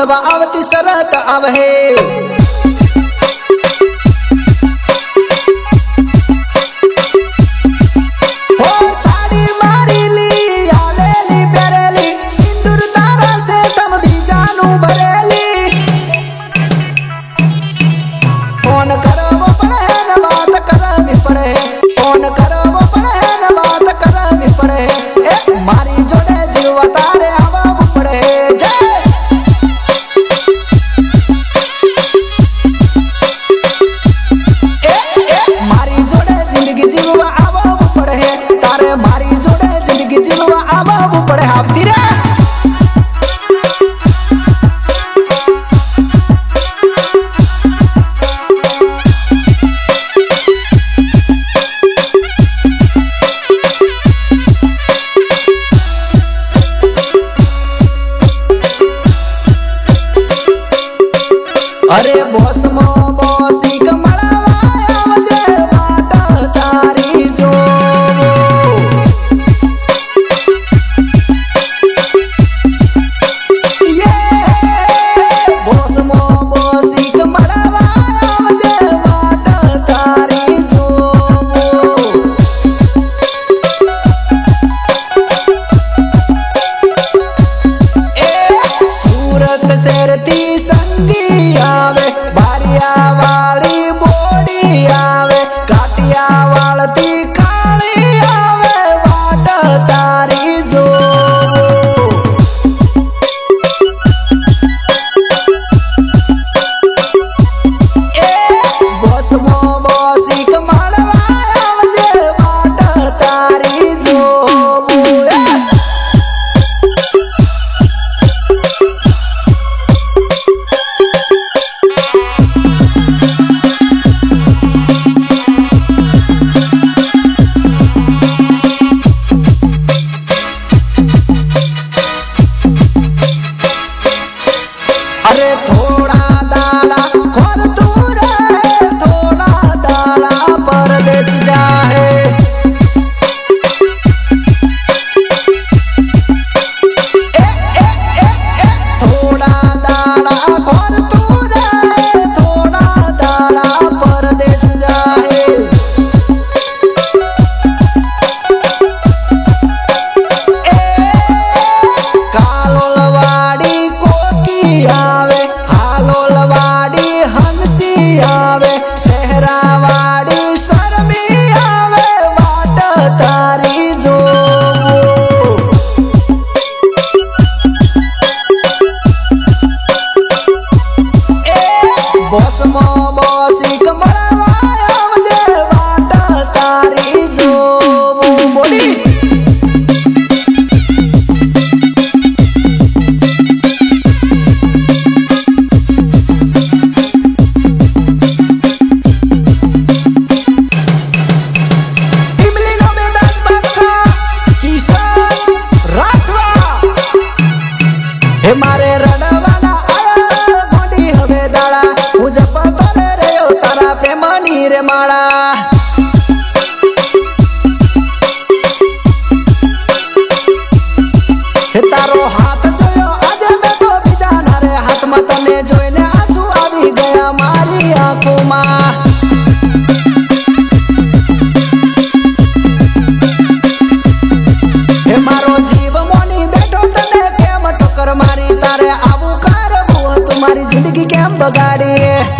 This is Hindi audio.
મળવા આવતી શરત આવે अरे बॉस मो बॉसी कमळावा आवजे वाट तारी जो ये बॉस मो बॉसी कमळावा आवजे वाट तारी जो ए सूरत शहरती संगी आवे बारिया वाली बोड़ी आवे काटिया वालती काली आवे वाट तारी जो ए बॉस मो बॉसी कमळवा आवजे वाट तारी जो अरे थोड़ा दाड़ा खोर तू रहे थोड़ा दाड़ा परदेश जाहे थोड़ा दाड़ा खोर तू रहे थोड़ा दाड़ा परदेश जाहे कालोलवाड़ी कोकी आवे हालोलवाड़ी हंसी आवे सहरावाड़ी शर्मी आवे वाट तारी जो ए बॉस मो बॉसी कमळवा आवजे वाट तारी जो बोली हे मारे रडवाना आया गोडी हवे दाड़ा मुझे पता रे ओ तारा प्रेमनी रे माला हे तारो हाथ जोयो आज मैं तो बिचाना रे हाथ में तने जोईने आंसू आवी गया मारी आंखों में हे मारो जीव मोनी बैठो तने केम ठोकर मारी तारे आबू कार तुम्हारी जिंदगी केम बगाड़ी।